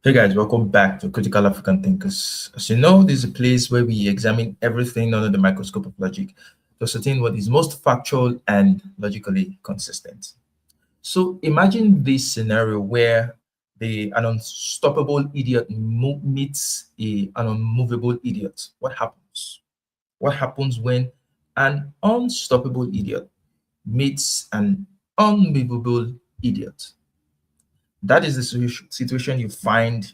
Hey guys, welcome back to Critical African Thinkers. As you know, this is a place where we examine everything under the microscope of logic to ascertain what is most factual and logically consistent. So imagine this scenario where an unstoppable idiot meets an unmovable idiot. What happens? What happens when an unstoppable idiot meets an unmovable idiot? That is the situation you find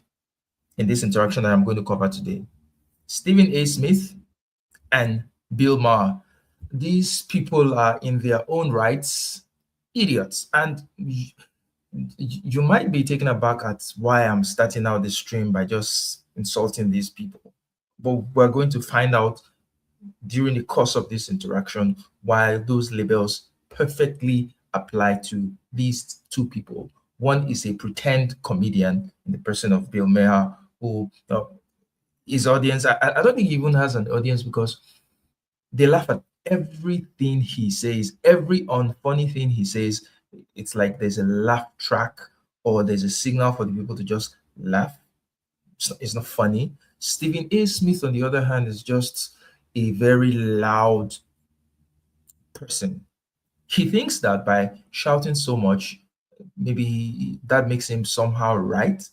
in this interaction that I'm going to cover today. Stephen A. Smith and Bill Maher. These people are in their own rights idiots. And you might be taken aback at why I'm starting out this stream by just insulting these people. But we're going to find out during the course of this interaction why those labels perfectly apply to these two people. One is a pretend comedian in the person of Bill Maher, who his audience, I don't think he even has an audience because they laugh at everything he says, every unfunny thing he says. It's like there's a laugh track or there's a signal for the people to just laugh. It's not funny. Stephen A. Smith, on the other hand, is just a very loud person. He thinks that by shouting so much, maybe that makes him somehow right.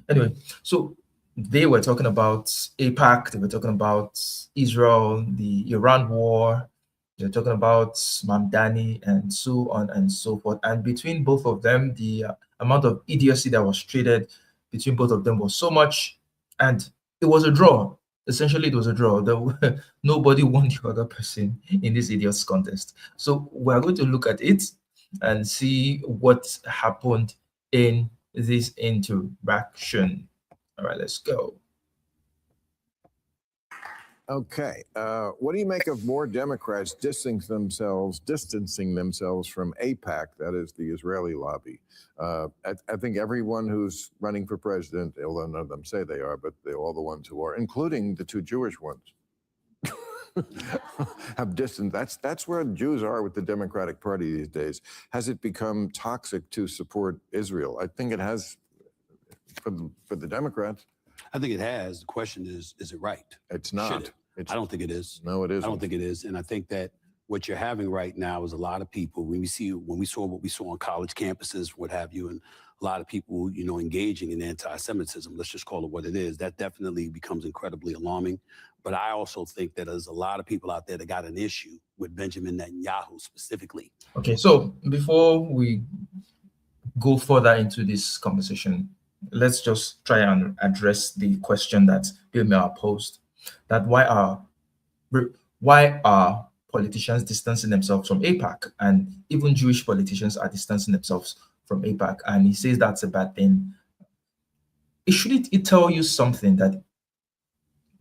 Anyway, so they were talking about APAC, they were talking about Israel, the Iran war, they were talking about Mamdani, and so on and so forth. And between both of them, the amount of idiocy that was traded between both of them was so much, and it was a draw. Essentially, it was a draw. Nobody won the other person in this idiots contest. So we're going to look at it and see what happened in this interaction. All right, let's go. Okay. What do you make of more Democrats distancing themselves from AIPAC, that is the Israeli lobby? I think everyone who's running for president, although none of them say they are, but they're all the ones who are, including the two Jewish ones, have distanced. That's where Jews are with the Democratic Party these days. Has it become toxic to support Israel? I think it has for the Democrats. I think it has. The question is it right? It's not. I don't think it is. No, it isn't. I don't think it is. And I think that what you're having right now is a lot of people, when we saw what we saw on college campuses, what have you, and a lot of people, engaging in anti-Semitism, let's just call it what it is, that definitely becomes incredibly alarming. But I also think that there's a lot of people out there that got an issue with Benjamin Netanyahu specifically. Okay, so before we go further into this conversation, let's just try and address the question that Bill Maher posed, that why are politicians distancing themselves from AIPAC, and even Jewish politicians are distancing themselves from AIPAC, and he says that's a bad thing. Shouldn't it tell you something that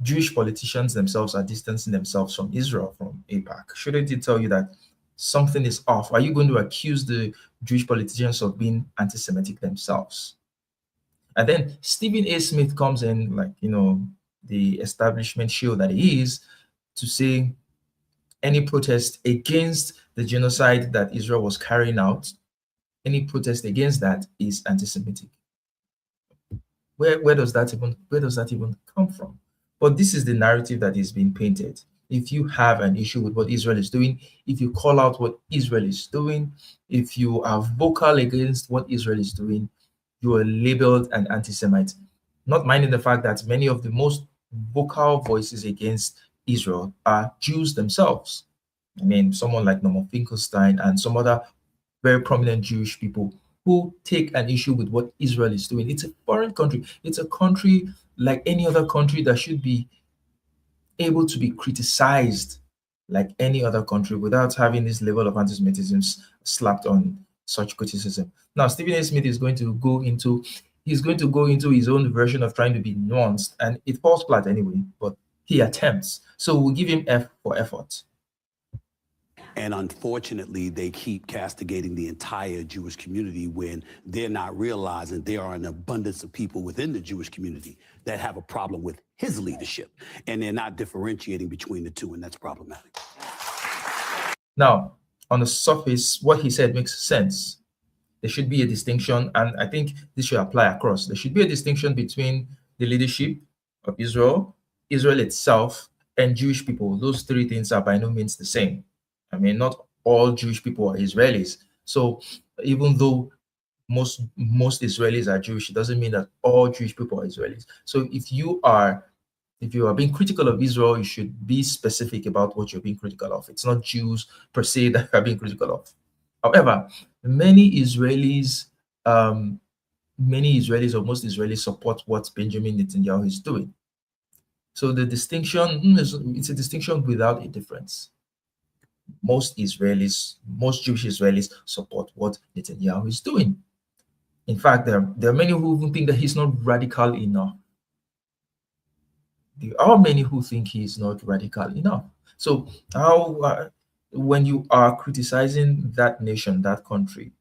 Jewish politicians themselves are distancing themselves from Israel, from AIPAC? Shouldn't it tell you that something is off? Are you going to accuse the Jewish politicians of being anti-Semitic themselves? And then Stephen A. Smith comes in, like, the establishment shield that he is, to say any protest against the genocide that Israel was carrying out, any protest against that is anti-Semitic. Where does that even come from? But this is the narrative that is being painted. If you have an issue with what Israel is doing, if you call out what Israel is doing, if you are vocal against what Israel is doing, you are labeled an anti-Semite, not minding the fact that many of the most vocal voices against Israel are Jews themselves. I mean, someone like Norman Finkelstein and some other very prominent Jewish people who take an issue with what Israel is doing. It's a foreign country. It's a country like any other country that should be able to be criticized like any other country without having this level of anti-Semitism slapped on such criticism. Now, Stephen A. Smith is going to go into his own version of trying to be nuanced, and it falls flat anyway, but he attempts. So we'll give him F for effort. And unfortunately, they keep castigating the entire Jewish community when they're not realizing there are an abundance of people within the Jewish community that have a problem with his leadership, and they're not differentiating between the two, and that's problematic. Now, on the surface, what he said makes sense. There should be a distinction, and I think this should apply across. There should be a distinction between the leadership of Israel, Israel itself, and Jewish people. Those three things are by no means the same. I mean, not all Jewish people are Israelis. So even though most Israelis are Jewish, it doesn't mean that all Jewish people are Israelis. So if you are being critical of Israel, you should be specific about what you're being critical of. It's not Jews per se that you are being critical of. However, many Israelis, many Israelis or most Israelis support what Benjamin Netanyahu is doing. So the distinction it's a distinction without a difference. Most Israelis, most Jewish Israelis support what Netanyahu is doing. In fact, there are many who even think that he's not radical enough. There are many who think he's not radical enough. So how when you are criticizing that nation, that country,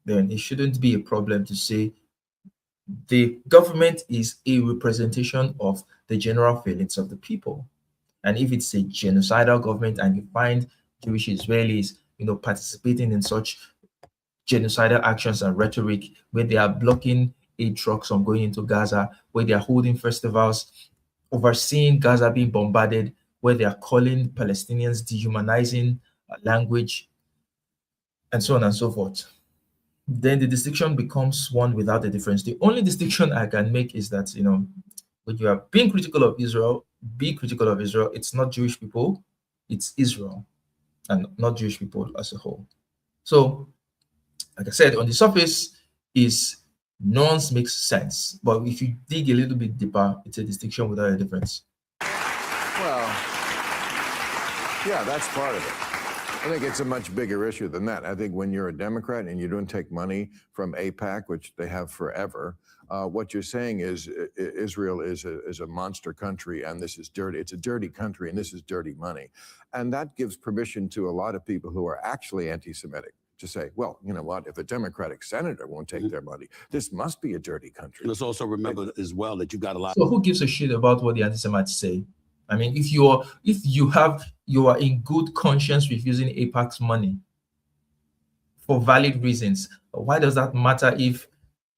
then it shouldn't be a problem to say the government is a representation of the general feelings of the people. And if it's a genocidal government and you find Jewish Israelis, participating in such genocidal actions and rhetoric, where they are blocking aid trucks from going into Gaza, where they are holding festivals, overseeing Gaza being bombarded, where they are calling Palestinians dehumanizing language, and so on and so forth, then the distinction becomes one without a difference. The only distinction I can make is that, when you are being critical of Israel, be critical of Israel. It's not Jewish people, it's Israel, and not Jewish people as a whole. So, like I said, on the surface, is nuance makes sense, but if you dig a little bit deeper, it's a distinction without a difference. Well, yeah, that's part of it. I think it's a much bigger issue than that. I think when you're a Democrat and you don't take money from AIPAC, which they have forever, what you're saying is Israel is a monster country and this is dirty. It's a dirty country and this is dirty money. And that gives permission to a lot of people who are actually anti-Semitic to say, well, you know what, if a Democratic senator won't take their money, this must be a dirty country. Let's also remember as well that you got a lot. So who gives a shit about what the anti-Semites say? I mean, if you are in good conscience refusing AIPAC's money for valid reasons, why does that matter if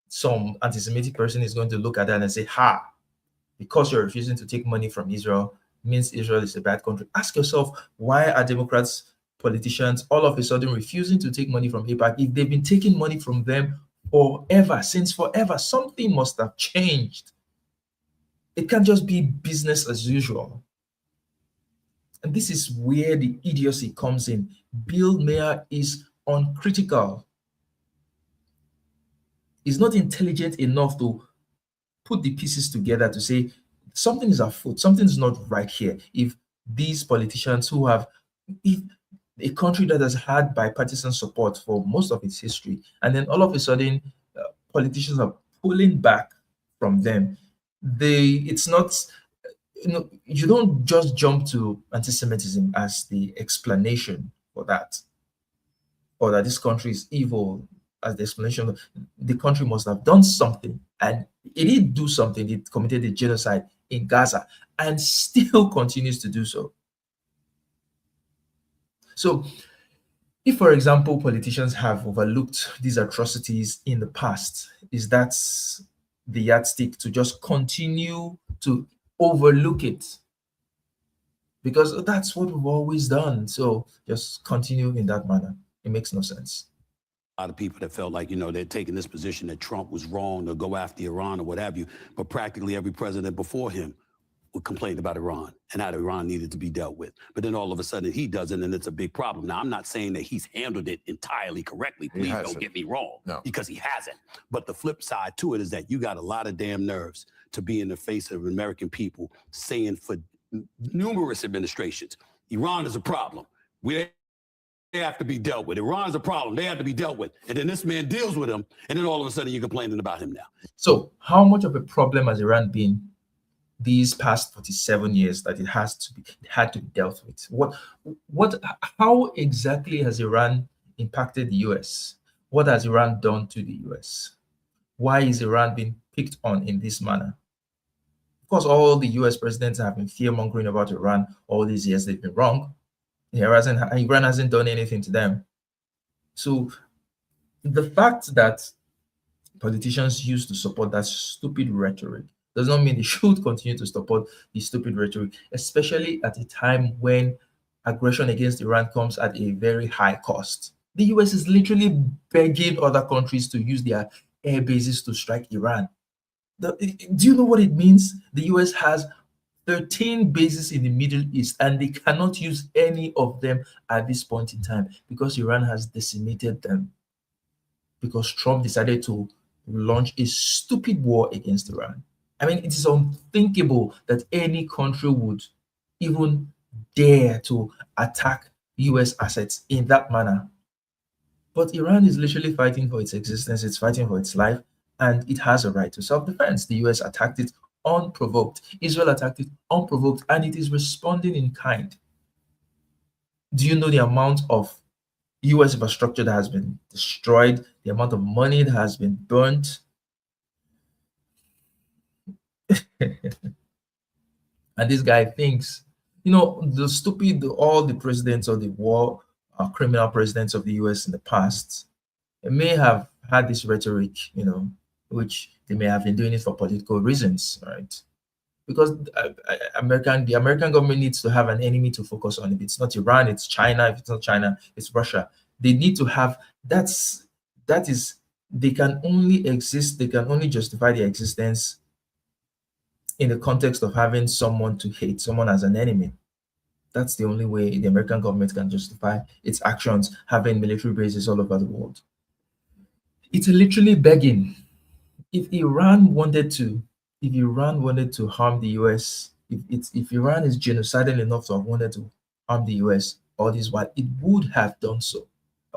some anti-Semitic person is going to look at that and say, ha, because you're refusing to take money from Israel means Israel is a bad country? Ask yourself, why are Democrats, politicians, all of a sudden refusing to take money from AIPAC if they've been taking money from them forever, since forever? Something must have changed. It can't just be business as usual. And this is where the idiocy comes in. Bill Maher is uncritical. He's not intelligent enough to put the pieces together to say something is afoot, something's not right here. If these politicians who have, if a country that has had bipartisan support for most of its history, and then all of a sudden politicians are pulling back from them, it's not, you don't just jump to anti-Semitism as the explanation for that, or that this country is evil as the explanation. The country must have done something, and it did do something. It committed a genocide in Gaza and still continues to do so. So if, for example, politicians have overlooked these atrocities in the past, is that the yardstick to just continue to overlook it? Because that's what we've always done. So just continue in that manner. It makes no sense. A lot of people that felt like, they're taking this position that Trump was wrong to go after Iran or what have you, but practically every president before him would complain about Iran and how Iran needed to be dealt with. But then all of a sudden he doesn't, and it's a big problem. Now, I'm not saying that he's handled it entirely correctly. Please don't get me wrong, because he hasn't. But the flip side to it is that you got a lot of damn nerves to be in the face of American people saying for numerous administrations, Iran is a problem. They have to be dealt with. Iran is a problem. They have to be dealt with. And then this man deals with them, and then all of a sudden you're complaining about him now. So how much of a problem has Iran been these past 47 years that it had to be dealt with? How exactly has Iran impacted the US? What has Iran done to the US? Why is Iran being picked on in this manner? Of course, all the US presidents have been fear-mongering about Iran all these years. They've been wrong. Iran hasn't done anything to them. So The fact that politicians used to support that stupid rhetoric does not mean they should continue to support the stupid rhetoric, especially at a time when aggression against Iran comes at a very high cost. The US is literally begging other countries to use their air bases to strike Iran. Do you know what it means? The US has 13 bases in the Middle East and they cannot use any of them at this point in time because Iran has decimated them because Trump decided to launch a stupid war against Iran. I mean, it is unthinkable that any country would even dare to attack US assets in that manner. But Iran is literally fighting for its existence, it's fighting for its life, and it has a right to self defense. The US attacked it unprovoked, Israel attacked it unprovoked, and it is responding in kind. Do you know the amount of US infrastructure that has been destroyed, the amount of money that has been burnt? And this guy thinks, the stupid, all the presidents of the war, criminal presidents of the US in the past, they may have had this rhetoric, which they may have been doing it for political reasons, right? Because the American government needs to have an enemy to focus on. If it's not Iran, it's China. If it's not China, it's Russia. They need to have that is they can only exist. They can only justify their existence in the context of having someone to hate, someone as an enemy. That's the only way the American government can justify its actions, having military bases all over the world. It's literally begging. If Iran wanted to, if Iran wanted to harm the US, if Iran is genocidal enough to have wanted to harm the US all this while, it would have done so.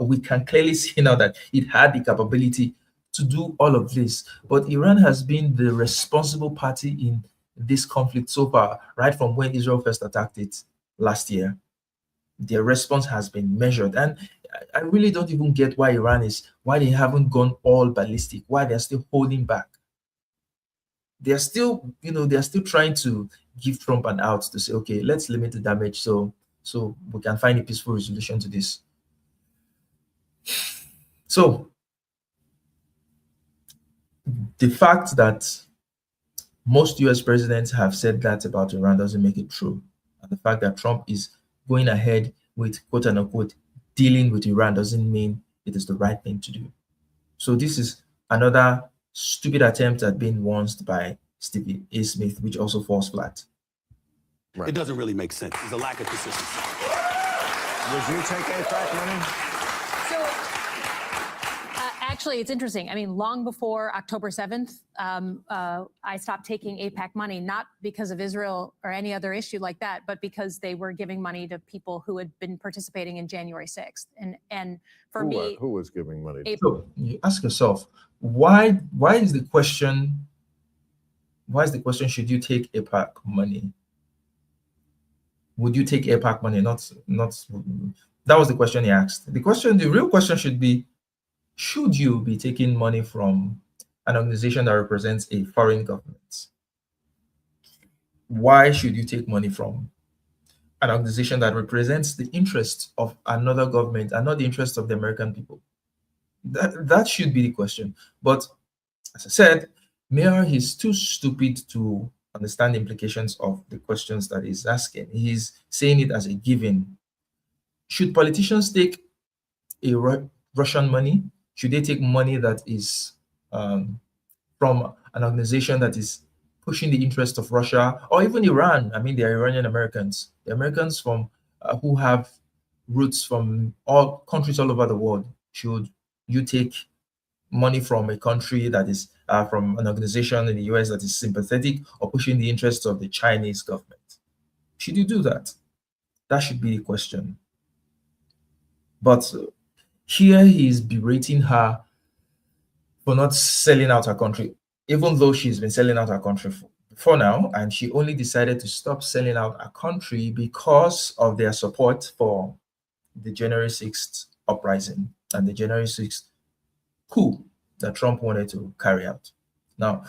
We can clearly see now that it had the capability to do all of this. But Iran has been the responsible party in this conflict so far, right from when Israel first attacked it last year. Their response has been measured. And I really don't even get why they haven't gone all ballistic, why they're still holding back. They're still trying to give Trump an out to say, okay, let's limit the damage so we can find a peaceful resolution to this. So the fact that most US presidents have said that about Iran doesn't make it true. And the fact that Trump is going ahead with quote unquote dealing with Iran doesn't mean it is the right thing to do. So this is another stupid attempt at being launched by Stephen A. Smith, which also falls flat. Right. It doesn't really make sense. There's a lack of consistency. Would you take AIPAC money? Actually, it's interesting. I mean, long before October 7th, I stopped taking AIPAC money, not because of Israel or any other issue like that, but because they were giving money to people who had been participating in January 6th. And for me, who was giving money? So you ask yourself, why is the question, should you take AIPAC money? Would you take AIPAC money? Not that was the question he asked. The real question should be, should you be taking money from an organization that represents a foreign government? Why should you take money from an organization that represents the interests of another government and not the interests of the American people? That should be the question. But as I said, Maher is too stupid to understand the implications of the questions that he's asking. He's saying it as a given. Should politicians take Russian money? Should they take money that is from an organization that is pushing the interest of Russia or even Iran? I mean, they are Iranian Americans. The Americans from who have roots from all countries all over the world. Should you take money from a country that is from an organization in the US that is sympathetic or pushing the interests of the Chinese government? Should you do that? That should be the question. But here he is berating her for not selling out her country, even though she's been selling out her country before now, and she only decided to stop selling out her country because of their support for the January 6th uprising and the January 6th coup that Trump wanted to carry out. Now,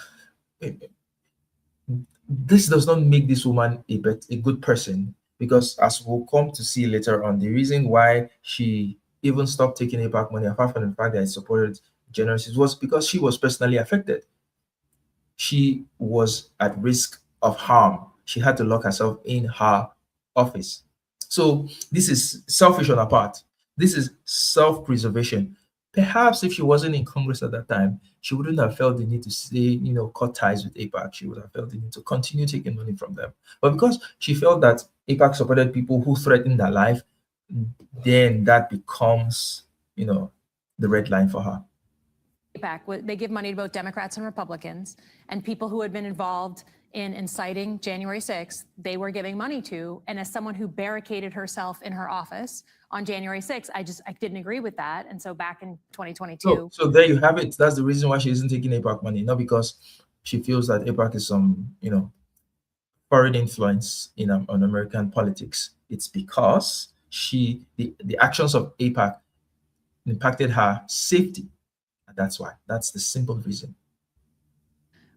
this does not make this woman a good person, because as we'll come to see later on, the reason why she even stopped taking APAC money, apart from the fact that it supported generous, was because she was personally affected. She was at risk of harm. She had to lock herself in her office. So this is selfish on her part. This is self-preservation. Perhaps if she wasn't in Congress at that time, she wouldn't have felt the need to say, cut ties with APAC. She would have felt the need to continue taking money from them. But because she felt that APAC supported people who threatened her life, then that becomes, the red line for her. APAC, they give money to both Democrats and Republicans, and people who had been involved in inciting January 6th, they were giving money to. And as someone who barricaded herself in her office on January 6th, I didn't agree with that. And so back in 2022. So there you have it. That's the reason why she isn't taking APAC money, not because she feels that APAC is some, foreign influence on American politics. It's because the actions of APAC impacted her safety. That's why. That's the simple reason.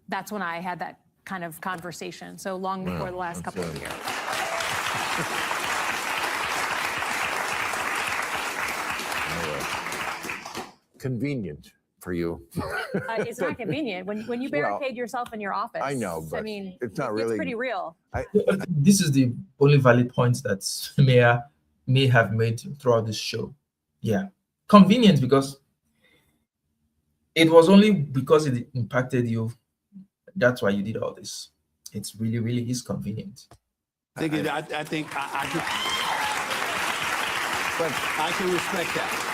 That's when I had that kind of conversation. So long before the last couple of years. Convenient for you. It's not convenient when you barricade yourself in your office. I know, but it's not really. It's pretty real. This is the only valid point that Maher may have made throughout this show. Yeah, convenient because it was only because it impacted you. That's why you did all this. It's really, really is convenient. I can respect that.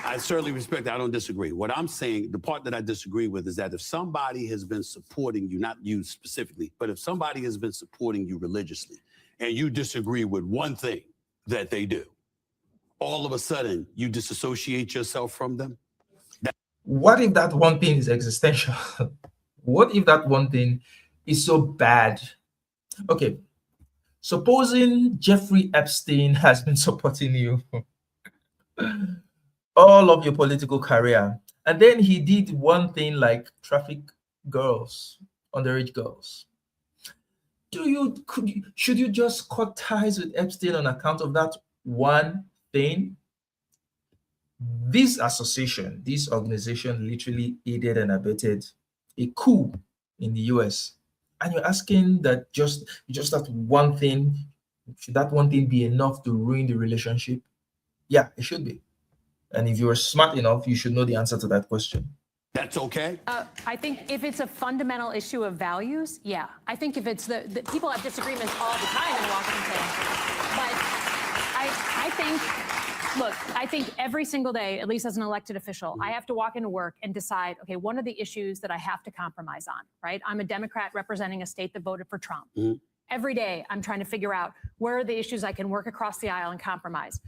I certainly respect that. I don't disagree. What I'm saying, the part that I disagree with is that if somebody has been supporting you, not you specifically, but if somebody has been supporting you religiously and you disagree with one thing that they do, all of a sudden you disassociate yourself from them? What if that one thing is existential? What if that one thing is so bad? Okay, supposing Jeffrey Epstein has been supporting you all of your political career, and then he did one thing like traffic girls, underage girls. Should you just cut ties with Epstein on account of that one thing? This association, this organization literally aided and abetted a coup in the US. And you're asking that just that one thing, should that one thing be enough to ruin the relationship? Yeah, it should be. And if you're smart enough, you should know the answer to that question. That's okay? I think if it's a fundamental issue of values, yeah. I think if it's the people have disagreements all the time in Washington, but I think every single day, at least as an elected official, I have to walk into work and decide, okay, what are the issues that I have to compromise on, right? I'm a Democrat representing a state that voted for Trump. Mm-hmm. Every day, I'm trying to figure out where are the issues I can work across the aisle and compromise.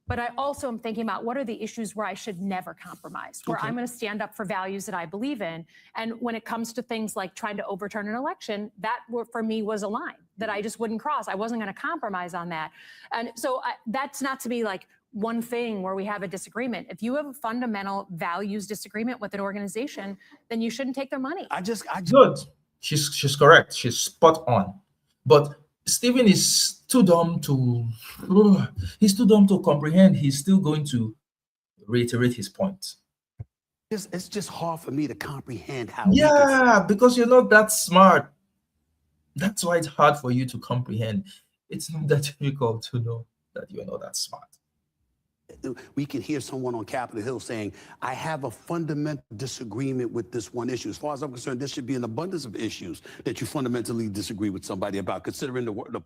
But I also am thinking about what are the issues where I should never compromise, where I'm going to stand up for values that I believe in. And when it comes to things like trying to overturn an election, that for me was a line that I just wouldn't cross. I wasn't going to compromise on that. And so that's not to be like one thing where we have a disagreement. If you have a fundamental values disagreement with an organization, then you shouldn't take their money. Good. She's correct. She's spot on. But Stephen is too dumb to comprehend. He's still going to reiterate his point. It's just hard for me to comprehend how. Yeah, because you're not that smart. That's why it's hard for you to comprehend. It's not that difficult to know that you're not that smart. We can hear someone on Capitol Hill saying, I have a fundamental disagreement with this one issue. As far as I'm concerned, there should be an abundance of issues that you fundamentally disagree with somebody about, considering the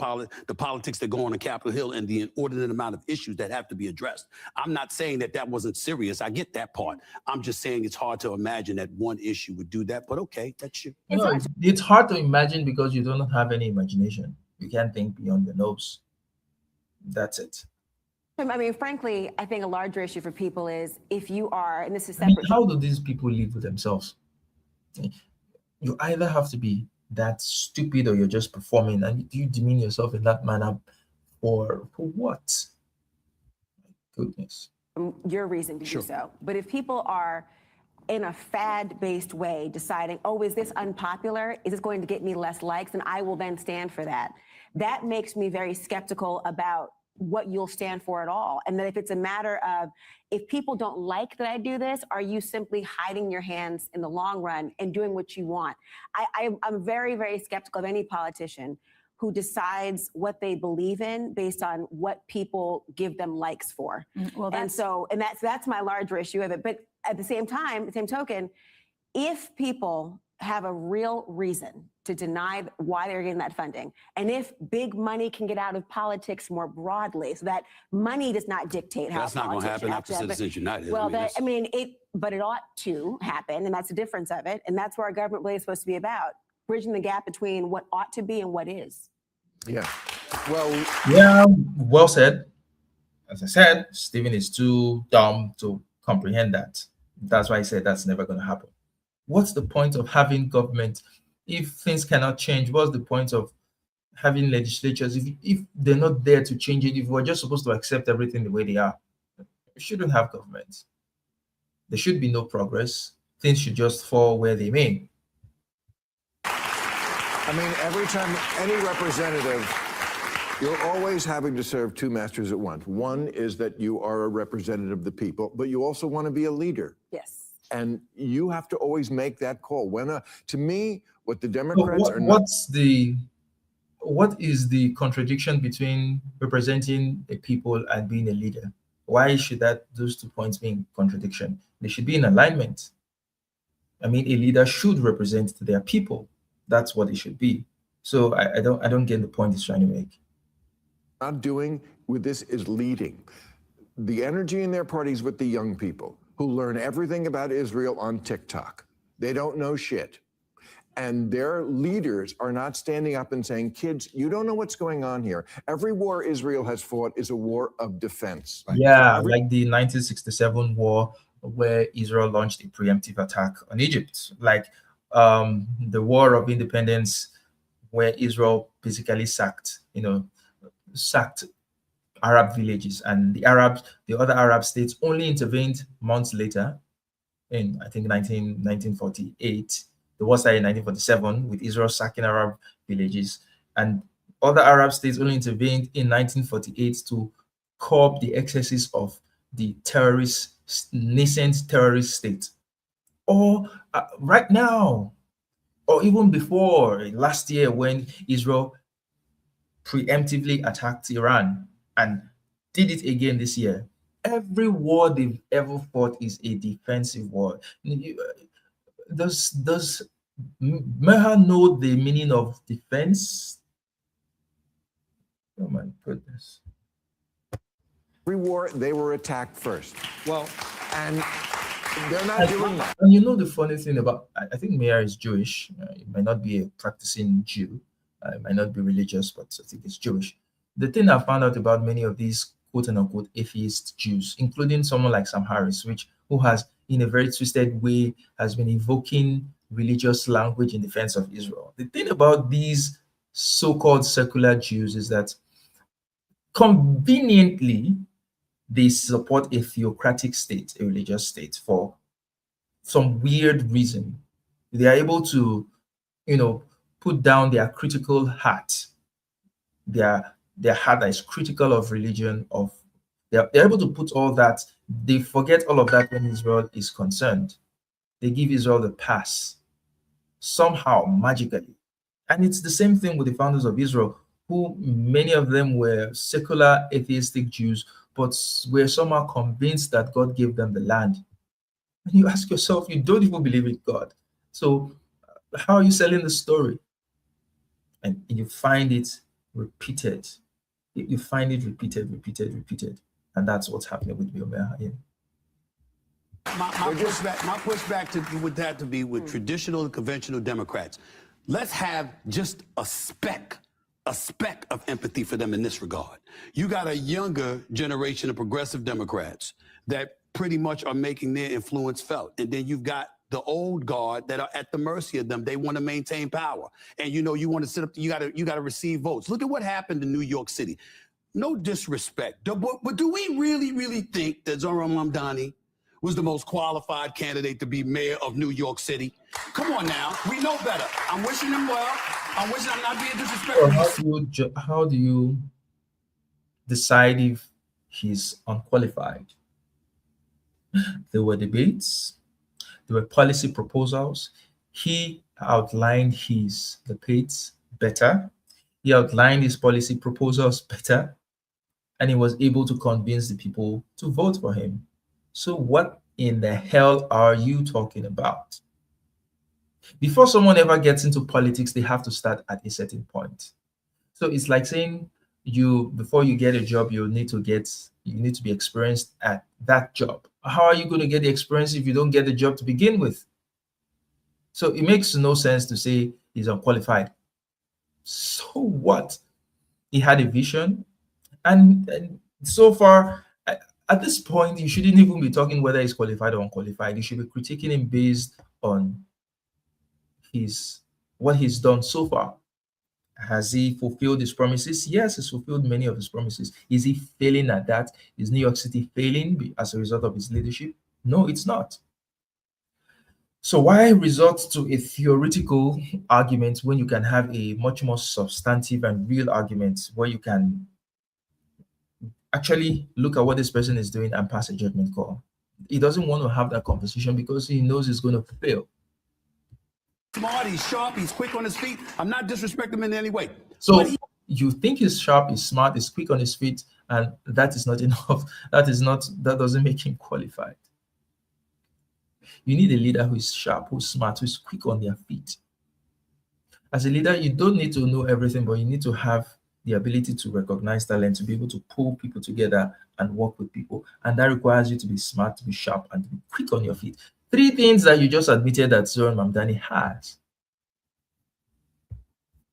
politics that go on Capitol Hill and the inordinate amount of issues that have to be addressed. I'm not saying that wasn't serious. I get that part. I'm just saying it's hard to imagine that one issue would do that, but okay, that's you. No, it's hard to imagine because you don't have any imagination. You can't think beyond your nose. That's it. I mean, frankly, I think a larger issue for people is if you are, and this is separate. How do these people live with themselves? You either have to be that stupid or you're just performing, and you demean yourself in that manner for what? My goodness. Your reason to do so. But if people are in a fad-based way deciding, oh, is this unpopular? Is this going to get me less likes? And I will then stand for that. That makes me very skeptical about what you'll stand for at all. And that if it's a matter of, if people don't like that I do this, are you simply hiding your hands in the long run and doing what you want? I'm very, very skeptical of any politician who decides what they believe in based on what people give them likes for. Well, that's my larger issue of it. But at the same time, the same token, if people have a real reason to deny why they're getting that funding, and if big money can get out of politics more broadly, so that money does not dictate how That's not going to happen after Citizens United. Well, but it ought to happen, and that's the difference of it, and that's where our government really is supposed to be about, bridging the gap between what ought to be and what is. Yeah. Well. Yeah, well said. As I said, Stephen is too dumb to comprehend that. That's why I said that's never going to happen. What's the point of having government if things cannot change? What's the point of having legislatures if they're not there to change it? If we're just supposed to accept everything the way they are, we shouldn't have government. There should be no progress. Things should just fall where they may. I mean, every time any representative, you're always having to serve two masters at once. One is that you are a representative of the people, but you also want to be a leader. Yes. And you have to always make that call. To me, what the Democrats what, are not. What is the contradiction between representing a people and being a leader? Why should those 2 points be in contradiction? They should be in alignment. I mean, a leader should represent their people. That's what it should be. So I don't get the point he's trying to make. Not doing with this is leading. The energy in their parties with the young people who learn everything about Israel on TikTok. They don't know shit. And their leaders are not standing up and saying, kids, you don't know what's going on here. Every war Israel has fought is a war of defense. Like the 1967 war, where Israel launched a preemptive attack on Egypt. Like the War of Independence, where Israel basically sacked Arab villages, and the other Arab states only intervened months later in, I think, 1948. The war started in 1947 with Israel sacking Arab villages, and other Arab states only intervened in 1948 to curb the excesses of the nascent terrorist state. Or right now, or even before last year, when Israel preemptively attacked Iran and did it again this year. Every war they've ever fought is a defensive war. Does Maher know the meaning of defense? Oh my goodness. Every war, they were attacked first. Well, and they're not doing that. And you know the funny thing about, I think Maher is Jewish. He might not be a practicing Jew. It might not be religious, but I think it's Jewish. The thing I found out about many of these quote-unquote atheist Jews, including someone like Sam Harris, who has, in a very twisted way, has been invoking religious language in defense of Israel. The thing about these so-called secular Jews is that conveniently, they support a theocratic state, a religious state, for some weird reason. They are able to, put down their critical heart, their heart that is critical of religion, they're able to put all that. They forget all of that when Israel is concerned. They give Israel the pass somehow, magically. And it's the same thing with the founders of Israel, who many of them were secular atheistic Jews, but were somehow convinced that God gave them the land. And you ask yourself, you don't even believe in God. So how are you selling the story? And you find it repeated. You find it repeated. And that's what's happening with Bill Maher. Yeah. My pushback would have to be with traditional and conventional Democrats. Let's have just a speck of empathy for them in this regard. You got a younger generation of progressive Democrats that pretty much are making their influence felt. And then you've got the old guard that are at the mercy of them. They want to maintain power. And you want to sit up, you got to receive votes. Look at what happened in New York City. No disrespect, but do we really think that Zohran Mamdani was the most qualified candidate to be mayor of New York City? Come on now, we know better. I'm wishing him well. I'm not being disrespectful. How do you decide if he's unqualified. There were debates, there were policy proposals. He outlined his debates better. He outlined his policy proposals better, and he was able to convince the people to vote for him. So, what in the hell are you talking about? Before someone ever gets into politics, they have to start at a certain point. So it's like saying you before you get a job, you need to be experienced at that job. How are you going to get the experience if you don't get the job to begin with? So it makes no sense to say he's unqualified. So what? He had a vision, and so far, at this point, you shouldn't even be talking whether he's qualified or unqualified. You should be critiquing him based on what he's done so far. Has he fulfilled his promises? Yes, he's fulfilled many of his promises. Is he failing at that? Is New York City failing as a result of his leadership? No, it's not. So why resort to a theoretical argument when you can have a much more substantive and real argument where you can actually look at what this person is doing and pass a judgment call? He doesn't want to have that conversation because he knows he's going to fail. Smart, he's sharp, he's quick on his feet. I'm not disrespecting him in any way. So you think he's sharp, he's smart, he's quick on his feet, and that is not enough. That doesn't make him qualified. You need a leader who is sharp, who's smart, who's quick on their feet. As a leader, you don't need to know everything, but you need to have the ability to recognize talent, to be able to pull people together and work with people. And that requires you to be smart, to be sharp, and to be quick on your feet. 3 things that you just admitted that Zoran Mamdani has.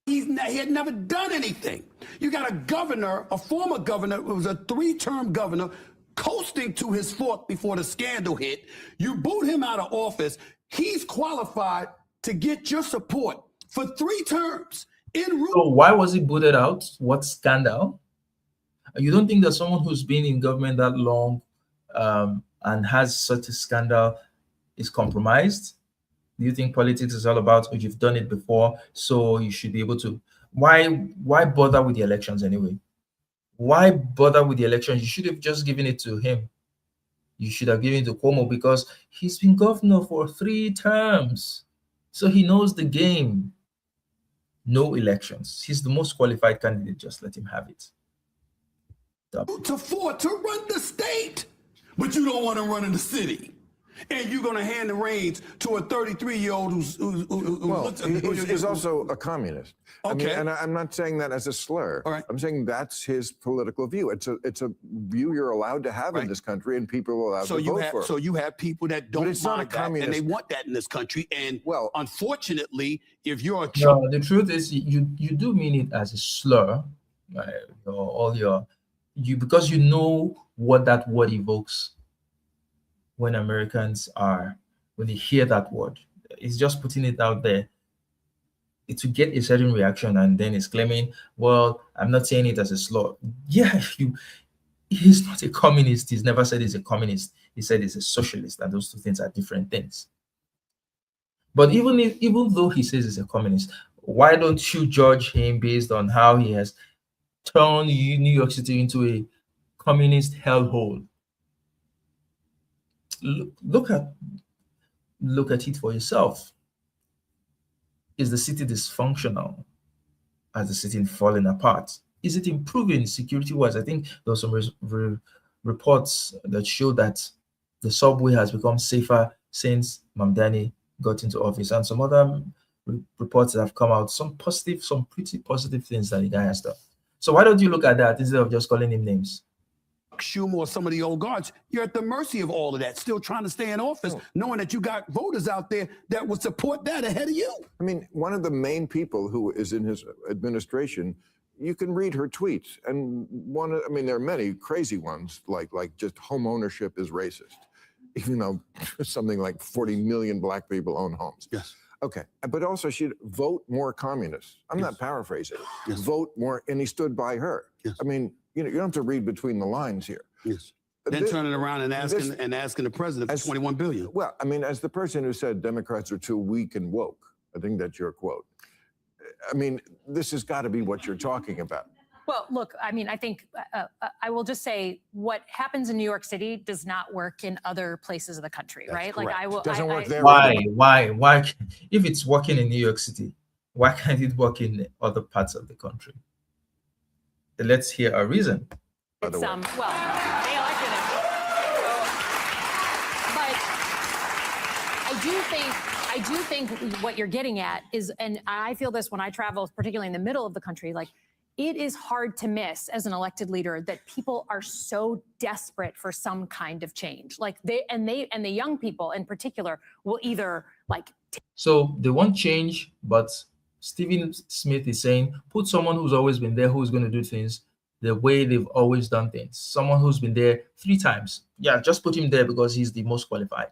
He had never done anything. You got a governor, a former governor, who was a 3-term governor, coasting to his fourth before the scandal hit. You boot him out of office. He's qualified to get your support for 3 terms. So why was he booted out? What scandal? You don't think that someone who's been in government that long and has such a scandal is compromised? Do you think politics is all about, oh, you've done it before, so you should be able to? Why bother with the elections anyway? Why bother with the elections? You should have just given it to him. You should have given it to Cuomo because he's been governor for 3 terms. So he knows the game. No elections. He's the most qualified candidate. Just let him have it. To 4 to run the state, but you don't want to run in the city. And you're going to hand the reins to a 33-year-old he's also a communist. Okay. I mean, and I'm not saying that as a slur. All right. I'm saying that's his political view. It's a view you're allowed to have in this country, and people are allowed to vote for. So you have people that don't mind that, and they want that in this country. And unfortunately, if you're a no, the truth is you do mean it as a slur, because you know what that word evokes. When they hear that word, it's just putting it out there to get a certain reaction, and then it's claiming, well, I'm not saying it as a slur. Yeah, he's not a communist. He's never said he's a communist. He said he's a socialist, and those 2 things are different things. But even though he says he's a communist, why don't you judge him based on how he has turned New York City into a communist hellhole? Look at it for yourself. Is the city dysfunctional? Has the city falling apart? Is it improving security-wise? I think there were some reports that show that the subway has become safer since Mamdani got into office, and some other reports that have come out, some pretty positive things that the guy has done. So why don't you look at that instead of just calling him names? Schumer or some of the old guards, you're at the mercy of all of that, still trying to stay in office, knowing that you got voters out there that would support that ahead of you. I mean, one of the main people who is in his administration, you can read her tweets, and there are many crazy ones, like just home ownership is racist, even though something like 40 million black people own homes. Yes. Okay, but also she'd vote more communists. I'm not paraphrasing. Yes. Vote more, and he stood by her. Yes. I mean, you don't have to read between the lines here. Yes. Then turning around and asking the president for $21 billion. Well, I mean, as the person who said Democrats are too weak and woke, I think that's your quote. I mean, this has got to be what you're talking about. Well, look, I mean, I think I will just say what happens in New York City does not work in other places of the country, That's right? correct. Like I will. Doesn't work there. Why? If it's working in New York City, why can't it work in other parts of the country? Let's hear a reason. By the It's way. well, they elected him. But I do think what you're getting at is, and I feel this when I travel, particularly in the middle of the country, like it is hard to miss as an elected leader that people are so desperate for some kind of change. Like the young people in particular will either like. So they want change, but Stephen Smith is saying, put someone who's always been there, who's going to do things the way they've always done things. Someone who's been there 3 times. Yeah, just put him there because he's the most qualified.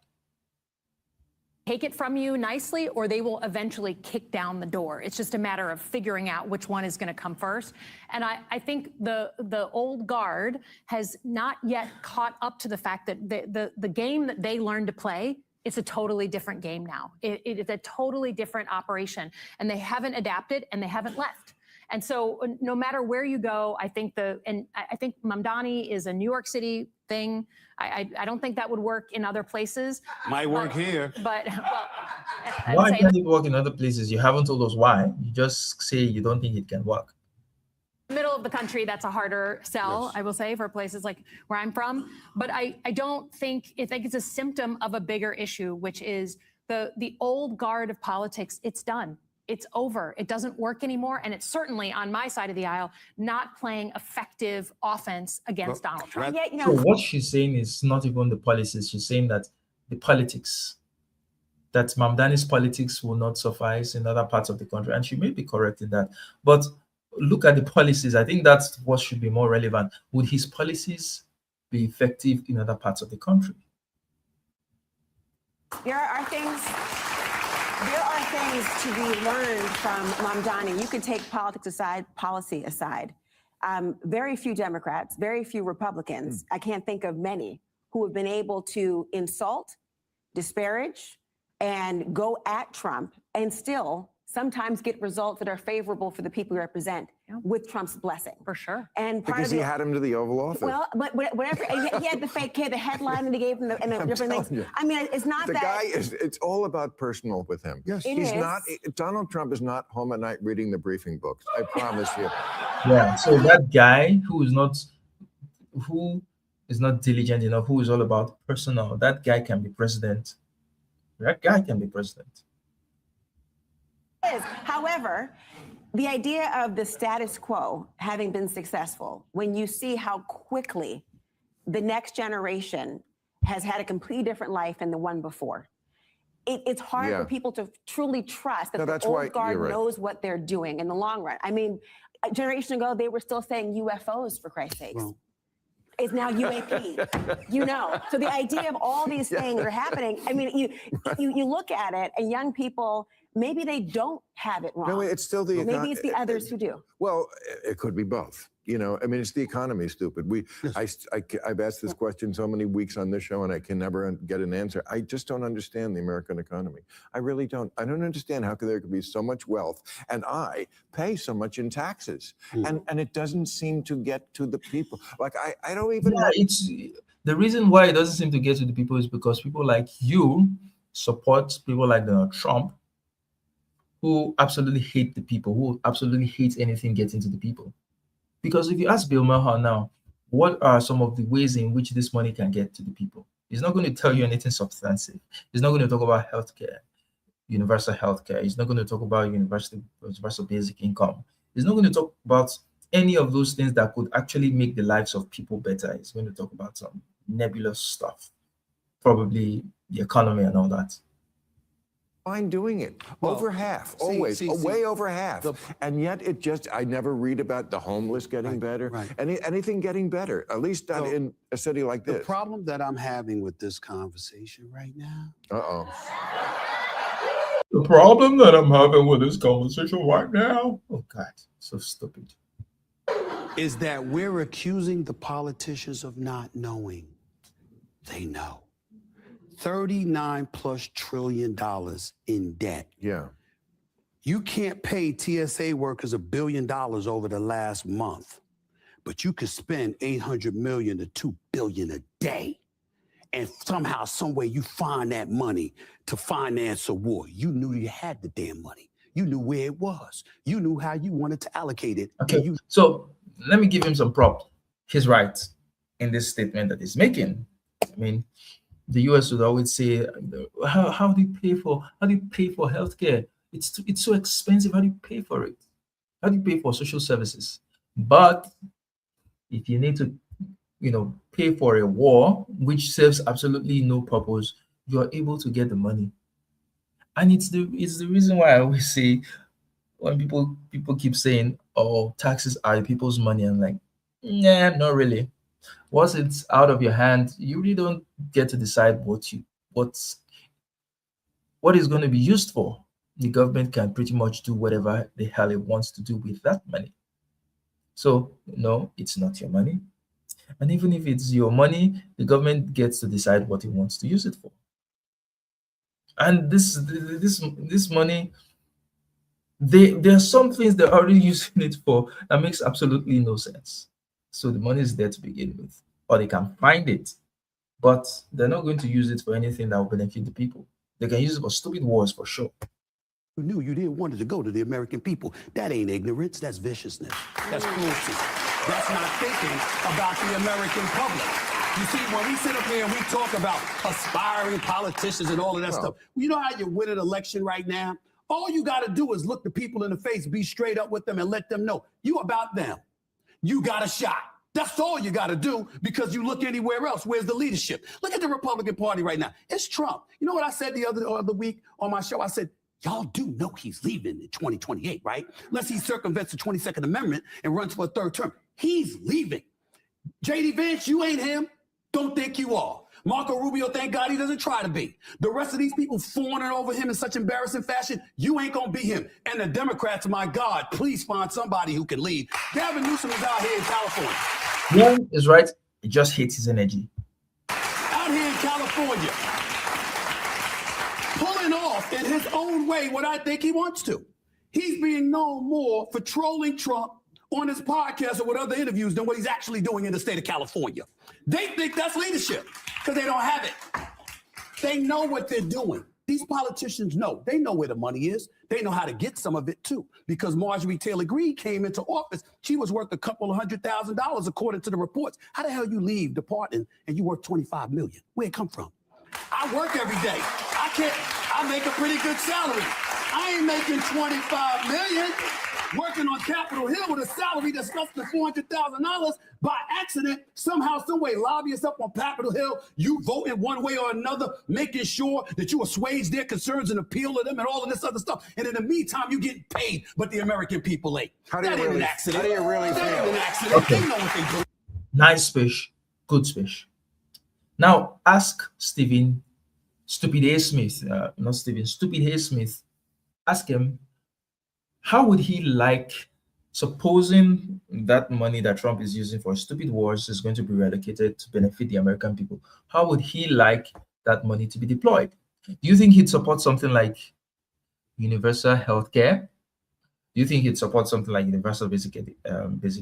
Take it from you nicely, or they will eventually kick down the door. It's just a matter of figuring out which one is going to come first. And I think the old guard has not yet caught up to the fact that the game that they learned to play, it's a totally different game now. It is a totally different operation, and they haven't adapted and they haven't left. And so no matter where you go, I think I think Mamdani is a New York City thing. I don't think that would work in other places. Might work here. But well, I would Why say can't it work in other places? You haven't told us why. You just say you don't think it can work. middle of the country, that's a harder sell, Yes. I will say, for places like where I'm from. But I don't think it's a symptom of a bigger issue, which is the old guard of politics. It's done. It's over. It doesn't work anymore. And it's certainly on my side of the aisle, not playing effective offense against Donald Trump. Yeah, you So know, what she's saying is not even the policies. She's saying that the politics, that Mamdani's politics will not suffice in other parts of the country. And she may be correct in that. But look at the policies. I think that's what should be more relevant. Would his policies be effective in other parts of the country? there are things to be learned from Mamdani. You can take politics aside, policy aside. Very few Democrats, very few Republicans, I can't think of many, who have been able to insult, disparage, and go at Trump and still sometimes get results that are favorable for the people we represent with Trump's blessing. For sure. And part Because of he it, had him to the Oval Office. well, but whatever, he had the fake kid, the headline that he gave him, and the I'm different telling things. you. I mean, it's not The that. guy it's all about personal with him. Yes. It He's is. not, Donald Trump is not home at night reading the briefing books. I promise you. Yeah. So that guy who is not diligent enough, who is all about personal, that guy can be president. That guy can be president. Is. However, the idea of the status quo having been successful, when you see how quickly the next generation has had a completely different life than the one before, it's hard Yeah. for people to truly trust that No, the that's why- old guard you're right. knows what they're doing in the long run. I mean, a generation ago, they were still saying UFOs, for Christ's sakes. Well, It's now UAP, So the idea of all these things are happening. I mean, you look at it, and young people, maybe they don't have it wrong. No, it's still the Maybe it's the others who do. Well, it could be both. You know, I mean, it's the economy, stupid. I've asked this question so many weeks on this show, and I can never get an answer. I just don't understand the American economy. I really don't. I don't understand how there could be so much wealth, and I pay so much in taxes, and it doesn't seem to get to the people. Like I don't even. Yeah, it's the reason why it doesn't seem to get to the people is because people like you support people like Donald Trump, who absolutely hate the people, who absolutely hate anything getting to the people. Because if you ask Bill Maher now, what are some of the ways in which this money can get to the people? He's not going to tell you anything substantive. He's not going to talk about healthcare, universal healthcare. He's not going to talk about universal basic income. He's not going to talk about any of those things that could actually make the lives of people better. He's going to talk about some nebulous stuff, probably the economy and all that. Fine doing it. Well, Over half, see, always, see, way over half. the- And yet I never read about the homeless getting Right, better, right. anything getting better, at least not So, in a city like the this. problem that I'm having with this conversation right now, Uh-oh. The problem that I'm having with this conversation right now, oh God, so stupid. is that we're accusing the politicians of not knowing. They know. $39+ trillion in debt. Yeah. You can't pay TSA workers $1 billion over the last month. but you could spend 800 million to 2 billion a day. And somehow, some way you find that money to finance a war. You knew you had the damn money. You knew where it was. You knew how you wanted to allocate it. Okay, so let me give him some prop. He's right in this statement that he's making. I mean, the US would always say, how do you pay for healthcare? It's so expensive. How do you pay for it? How do you pay for social services? But if you need to, pay for a war which serves absolutely no purpose, you are able to get the money. And it's the reason why I always say, when people keep saying, "Oh, taxes are people's money," I'm like, nah, not really. Once it's out of your hand, you really don't get to decide what is going to be used for. The government can pretty much do whatever the hell it wants to do with that money. So no, it's not your money. And even if it's your money, the government gets to decide what it wants to use it for. And this money, there are some things they're already using it for that makes absolutely no sense. So the money is there to begin with, or they can find it, but they're not going to use it for anything that will benefit the people. They can use it for stupid wars for sure. You knew you didn't want it to go to the American people. That ain't ignorance. That's viciousness. That's cruelty. That's not thinking about the American public. You see, when we sit up here and we talk about aspiring politicians and all of that stuff, you know how you win an election right now? All you got to do is look the people in the face, be straight up with them, and let them know you about them. You got a shot. That's all you got to do, because you look anywhere else. Where's the leadership? Look at the Republican Party right now. It's Trump. You know what I said the other week on my show? I said, y'all do know he's leaving in 2028, right? Unless he circumvents the 22nd Amendment and runs for a third term. He's leaving. J.D. Vance, you ain't him. Don't think you are. Marco Rubio, thank God he doesn't try to be. The rest of these people fawning over him in such embarrassing fashion, you ain't going to be him. And the Democrats, my God, please find somebody who can lead. Gavin Newsom is out here in California. One is right. He just hates his energy. Out here in California, pulling off in his own way what I think he wants to. He's being known more for trolling Trump on his podcast or with other interviews than what he's actually doing in the state of California. They think that's leadership because they don't have it. They know what they're doing. These politicians know. They know where the money is. They know how to get some of it too. Because Marjorie Taylor Greene came into office, she was worth a couple of $100,000 according to the reports. How the hell you leave departing and you worth $25 million? Where it come from? I work every day. I make a pretty good salary. I ain't making $25 million. Working on Capitol Hill with a salary that's less than $400,000 by accident, somehow, some way, lobbyists up on Capitol Hill, you vote in one way or another, making sure that you assuage their concerns and appeal to them and all of this other stuff. And in the meantime, you getting paid, but the American people ain't. That ain't an accident. How do you really That feel? ain't an accident. Okay. They know what they do. Nice speech, good speech. Now ask Stupid A. Smith, Stupid A. Smith. Ask him, how would he like, supposing that money that Trump is using for stupid wars is going to be reallocated to benefit the American people, how would he like that money to be deployed? Do you think he'd support something like universal health care? Do you think he'd support something like universal basic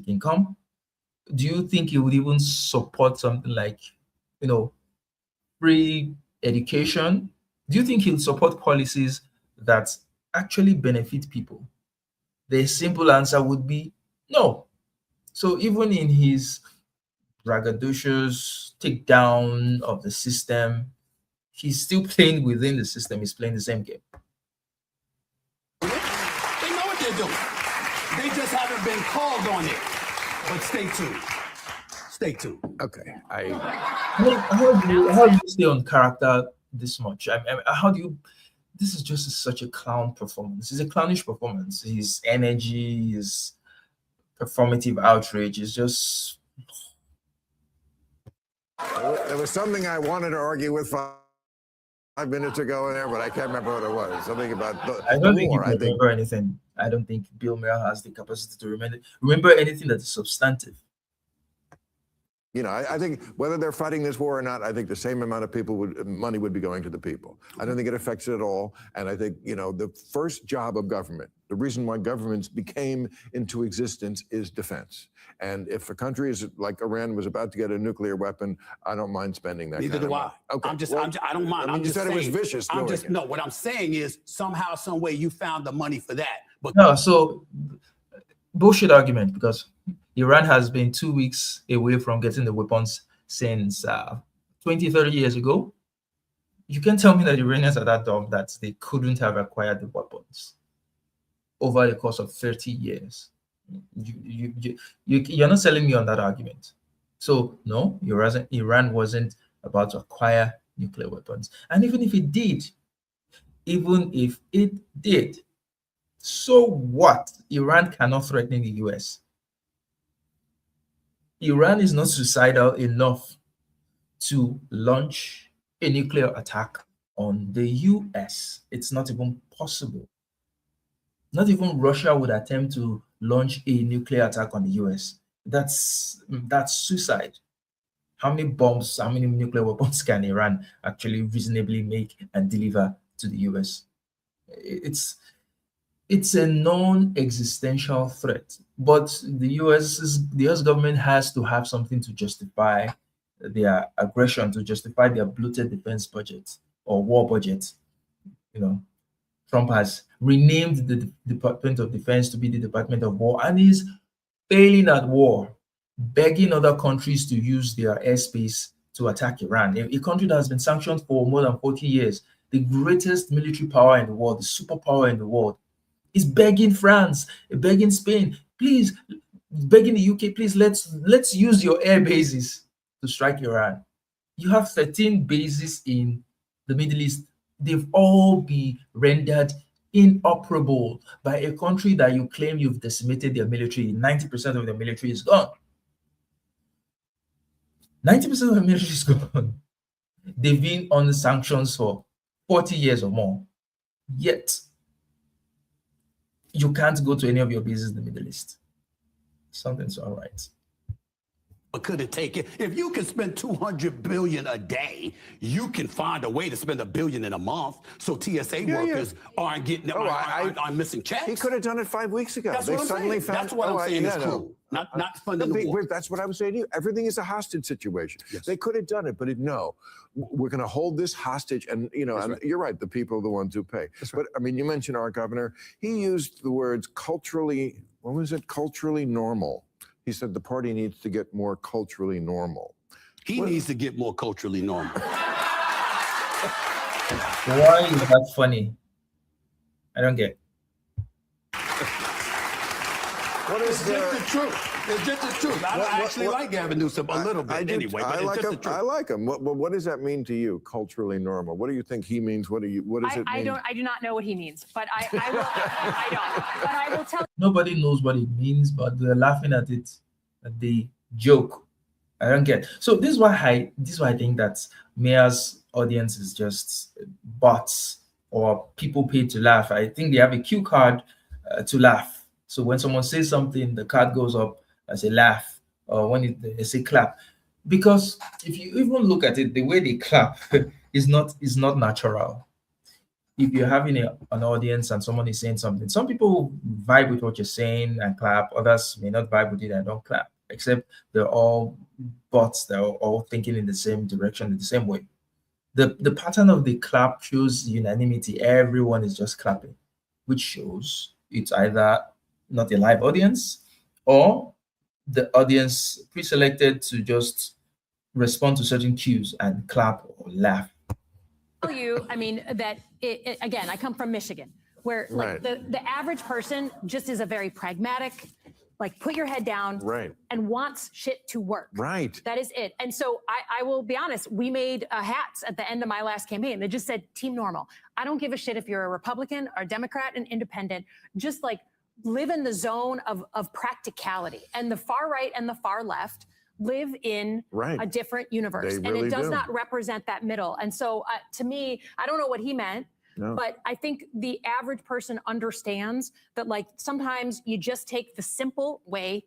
income? Do you think he would even support something like, free education? Do you think he'll support policies that actually benefit people? The simple answer would be no. So even in his braggadocious takedown of the system, he's still playing within the system. He's playing the same game. They know what they're doing. They just haven't been called on it. But stay tuned. Stay tuned. Okay. How do you stay on character this much? How do you? This is just such a clown performance. It's a clownish performance. His energy, his performative outrage is just. There was something I wanted to argue with 5 minutes ago in there, but I can't remember what it was. Something about I don't the think war. you can remember anything. I don't think Bill Maher has the capacity to remember anything that is substantive. I think whether they're fighting this war or not, I think the same amount of money would be going to the people. I don't think it affects it at all. And I think, the first job of government, The reason why governments became into existence is defense. And if a country is like Iran was about to get a nuclear weapon, I don't mind spending that Neither kind of do I. money. Okay. I don't mind. I mean, I'm you just said saying, it was vicious. no, what I'm saying is somehow, some way you found the money for that. But No, so bullshit argument, because Iran has been 2 weeks away from getting the weapons since 20, 30 years ago. You can't tell me that Iranians are that dumb that they couldn't have acquired the weapons over the course of 30 years. You're not selling me on that argument. So, no, Iran wasn't about to acquire nuclear weapons. And even if it did, so what? Iran cannot threaten the US. Iran is not suicidal enough to launch a nuclear attack on the US. It's not even possible. Not even Russia would attempt to launch a nuclear attack on the US. That's suicide. How many bombs, how many nuclear weapons can Iran actually reasonably make and deliver to the US? It's a non-existential threat. But the US government has to have something to justify their aggression, to justify their bloated defense budget or war budget. Trump has renamed the Department of Defense to be the Department of War, and is failing at war, begging other countries to use their airspace to attack Iran, a country that has been sanctioned for more than 40 years, the greatest military power in the world, the superpower in the world, is begging France, begging Spain, please, begging the UK, please, let's use your air bases to strike Iran. You have 13 bases in the Middle East. They've all been rendered inoperable by a country that you claim you've decimated their military. 90% of their military is gone. 90% of the military is gone. They've been on sanctions for 40 years or more. Yet, you can't go to any of your bases in the Middle East. Something's all right. But could it take it? If you can spend $200 billion a day, you can find a way to spend $1 billion in a month, so TSA workers aren't getting aren't missing checks. He could have done it 5 weeks ago. That's they what I'm suddenly saying. found. That's what I'm saying is cool. No. Not funding the war. That's what I was saying to you. Everything is a hostage situation. Yes. They could have done it, but no. We're going to hold this hostage, and and you're right. The people are the ones who pay. That's but I mean, you mentioned our governor. He used the words culturally. What was it? Culturally normal. He said the party needs to get more culturally normal. He needs to get more culturally normal. Why is that funny? I don't get. What is It's just the truth. It's just the truth. I actually like Gavin Newsom a little bit anyway, but it's just the truth. I like him. What does that mean to you, culturally normal? What do you think he means? What does it mean? I do not know what he means, but I will. I don't. But I will tell. Nobody knows what it means, but they're laughing at it, at the joke. I don't get. So this is why I think that Mayor's audience is just bots or people paid to laugh. I think they have a cue card to laugh. So when someone says something, the card goes up as a laugh, or when they say clap. Because if you even look at it, the way they clap is not natural. If you're having an audience and someone is saying something, some people vibe with what you're saying and clap, others may not vibe with it and don't clap, except they're all bots, they're all thinking in the same direction, in the same way. The pattern of the clap shows unanimity. Everyone is just clapping, which shows it's either not a live audience or the audience pre-selected to just respond to certain cues and clap or laugh. Tell you, I mean, that again, I come from Michigan, where like the average person just is a very pragmatic, like put your head down and wants shit to work. Right. That is it. And so I will be honest, we made hats at the end of my last campaign that just said Team Normal. I don't give a shit if you're a Republican or Democrat and independent, just like live in the zone of practicality. And the far right and the far left live in a different universe. And it does not represent that middle. And so to me, I don't know what he meant, but I think the average person understands that like sometimes you just take the simple way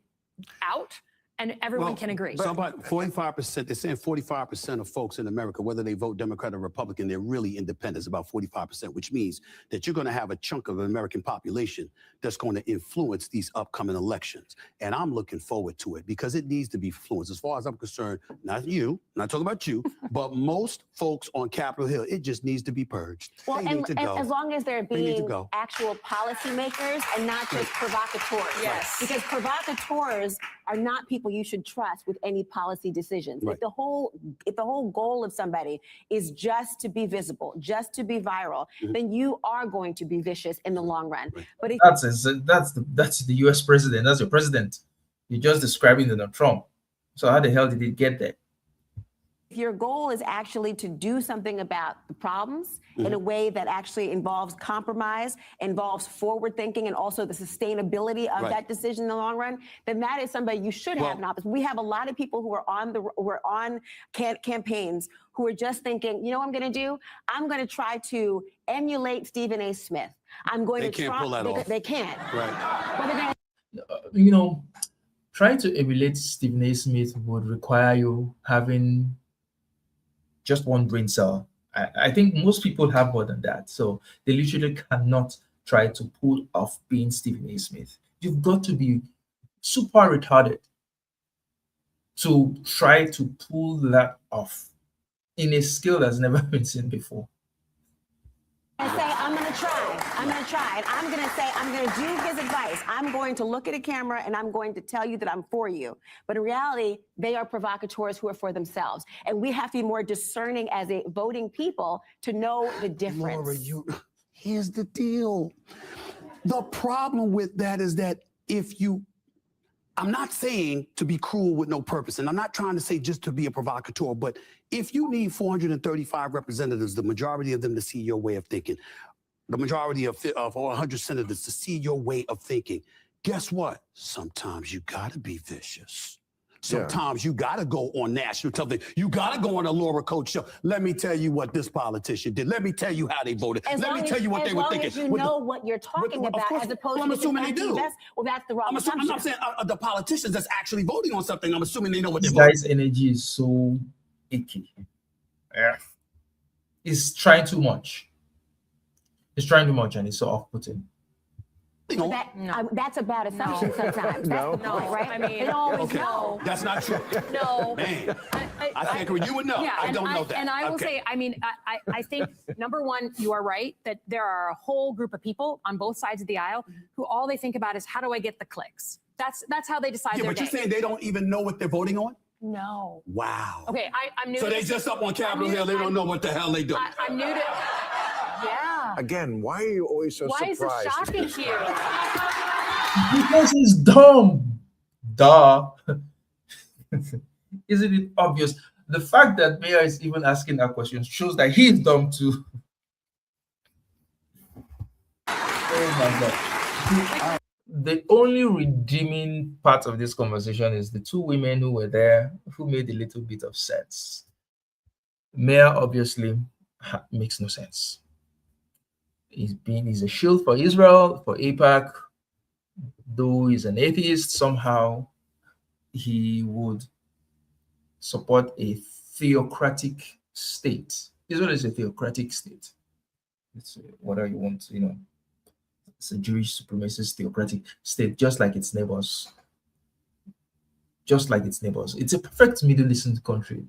out and everyone can agree. So about 45%, they're saying 45% of folks in America, whether they vote Democrat or Republican, they're really independent. It's about 45%, which means that you're going to have a chunk of the American population that's going to influence these upcoming elections. And I'm looking forward to it because it needs to be influenced. As far as I'm concerned, not you, not talking about you, but most folks on Capitol Hill, it just needs to be purged. Well, They need to go. as long as they're They need to being go. actual policymakers and not just provocateurs. Yes. Because provocateurs are not people you should trust with any policy decisions. Right. If the whole goal of somebody is just to be visible, just to be viral, then you are going to be vicious in the long run. Right. But if That's the US president. That's your president. You're just describing Donald Trump. So how the hell did he get there? if your goal is actually to do something about the problems in a way that actually involves compromise, involves forward thinking, and also the sustainability of that decision in the long run, then that is somebody you should have an opposite. We have a lot of people who are on campaigns who are just thinking, you know what I'm going to do? I'm going to try to emulate Stephen A. Smith. I'm going They to can't try. pull that off. They can't. Right. But they're gonna You know, trying to emulate Stephen A. Smith would require you having just one brain cell. I think most people have more than that. So they literally cannot try to pull off being Stephen A. Smith. You've got to be super retarded to try to pull that off in a skill that's never been seen before. I say, I'm going to try. I'm going to try. And I'm going to say, I'm going to do his advice. I'm going to look at a camera and I'm going to tell you that I'm for you. But in reality, they are provocateurs who are for themselves. And we have to be more discerning as a voting people to know the difference. Laura, here's the deal. The problem with that is that I'm not saying to be cruel with no purpose, and I'm not trying to say just to be a provocateur, but if you need 435 representatives, the majority of them to see your way of thinking, the majority of 100 senators to see your way of thinking, guess what? Sometimes you gotta be vicious. Sometimes you got to go on national television. You got to go on a Laura Coach show. Let me tell you what this politician did. Let me tell you how they voted. Let me tell you what they were thinking. As long as you know what you're talking about, as opposed I'm to assuming they do. Well, that's the wrong assumption. I'm not saying the politicians that's actually voting on something. I'm assuming they know what This they're voting. guy's energy is so icky. Yeah. He's trying too much. He's trying too much and it's so off-putting. That's a bad assumption sometimes. That's the point, right? I mean, they don't always know. That's not true. No. Man, I think you would know. Yeah, I don't know that. And I will say, I mean, I think, number one, you are right that there are a whole group of people on both sides of the aisle who all they think about is how do I get the clicks? That's how they decide their but you're day. saying they don't even know what they're voting on? No. Wow. Okay, I'm new So to they this. just up on Capitol Hill. They don't know what the hell they do. I'm new to. Yeah. Again, why are you always so Why is surprised? this shocking to you? Because he's dumb. Duh. Isn't it obvious? The fact that Maher is even asking that question shows that he is dumb too. Oh my God. The only redeeming part of this conversation is the two women who were there who made a little bit of sense. Maher obviously makes no sense. He's a shield for Israel, for AIPAC. Though he's an atheist, somehow he would support a theocratic state. Israel is a theocratic state. It's whatever you want, it's a Jewish supremacist theocratic state, just like its neighbors. Just like its neighbors. It's a perfect Middle Eastern country.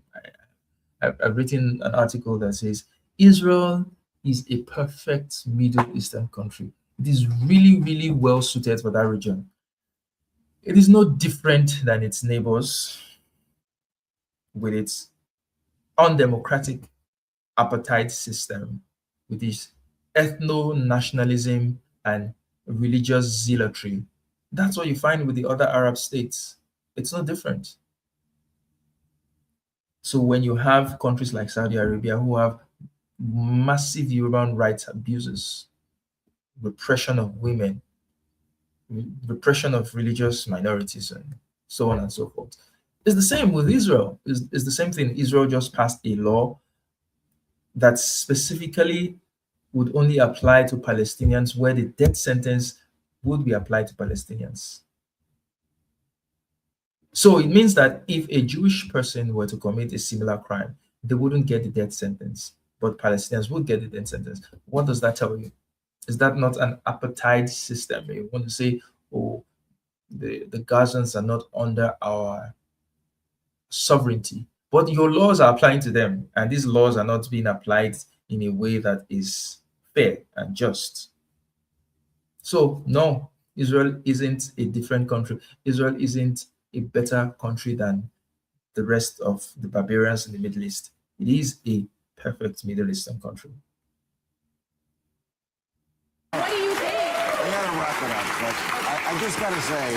I've written an article that says Israel is a perfect Middle Eastern country. It is really, really well suited for that region. It is no different than its neighbors with its undemocratic apartheid system, with its ethno-nationalism and religious zealotry. That's what you find with the other Arab states. It's no different. So when you have countries like Saudi Arabia who have massive human rights abuses, repression of women, repression of religious minorities, and so on and so forth. It's the same with Israel. It's the same thing. Israel just passed a law that specifically would only apply to Palestinians, where the death sentence would be applied to Palestinians. So it means that if a Jewish person were to commit a similar crime, they wouldn't get the death sentence, but Palestinians would get the death sentence. What does that tell you? Is that not an apartheid system? You want to say, oh, the Gazans are not under our sovereignty, but your laws are applying to them, and these laws are not being applied in a way that is fair and just. So, no, Israel isn't a different country. Israel isn't a better country than the rest of the barbarians in the Middle East. It is a perfect Middle Eastern country. What do you think? I gotta wrap it up, but I just gotta say,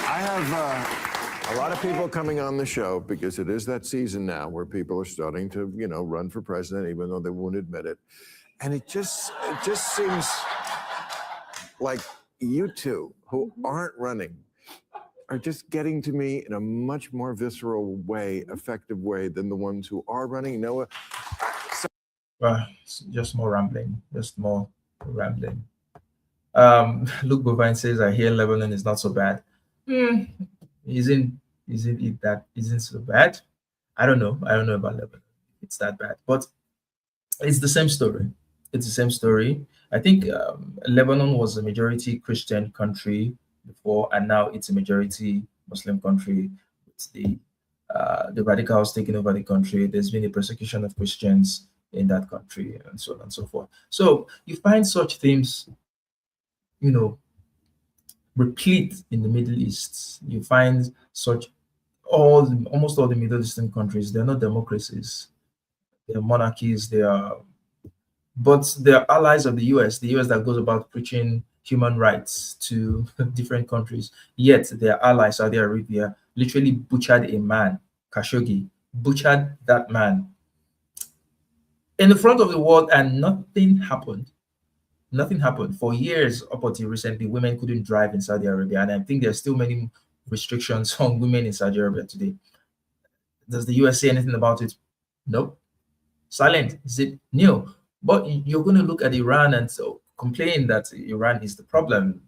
I have a lot of people coming on the show because it is that season now where people are starting to, run for president, even though they won't admit it. And it just seems like you two who aren't running are just getting to me in a much more visceral way, effective way than the ones who are running. Noah. It's just more rambling, just more rambling. Luke Bovine says, I hear Lebanon is not so bad. Isn't it that isn't so bad? I don't know. I don't know about Lebanon. It's that bad, but it's the same story. It's the same story. I think Lebanon was a majority Christian country before, and now it's a majority Muslim country. It's the radicals taking over the country. There's been a persecution of Christians in that country, and so on and so forth. So you find such themes, replete in the Middle East. You find such almost all the Middle Eastern countries. They're not democracies. They're monarchies. But they're allies of the US. The US that goes about preaching human rights to different countries. Yet their ally Saudi Arabia literally butchered a man, Khashoggi, butchered that man in the front of the world, and nothing happened. Nothing happened for years. Up until recently, women couldn't drive in Saudi Arabia, and I think there's still many restrictions on women in Saudi Arabia today. Does the US say anything about it? Nope. Silent. Is it new? But you're going to look at Iran and so complain that Iran is the problem,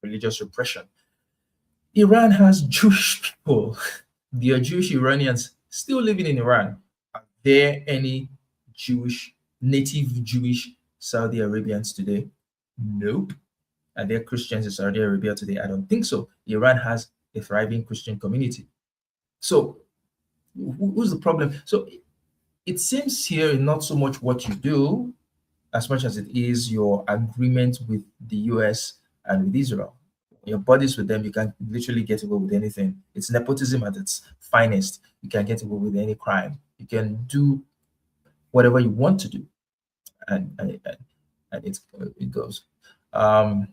religious repression. Iran has Jewish people. There are Jewish Iranians still living in Iran. Are there any native Jewish Saudi Arabians today? Nope. Are there Christians in Saudi Arabia today? I don't think so. Iran has a thriving Christian community. So who's the problem? So it seems here not so much what you do as much as it is your agreement with the US and with Israel. Your buddies with them, you can literally get away with anything. It's nepotism at its finest. You can get away with any crime. You can do whatever you want to do, and it goes.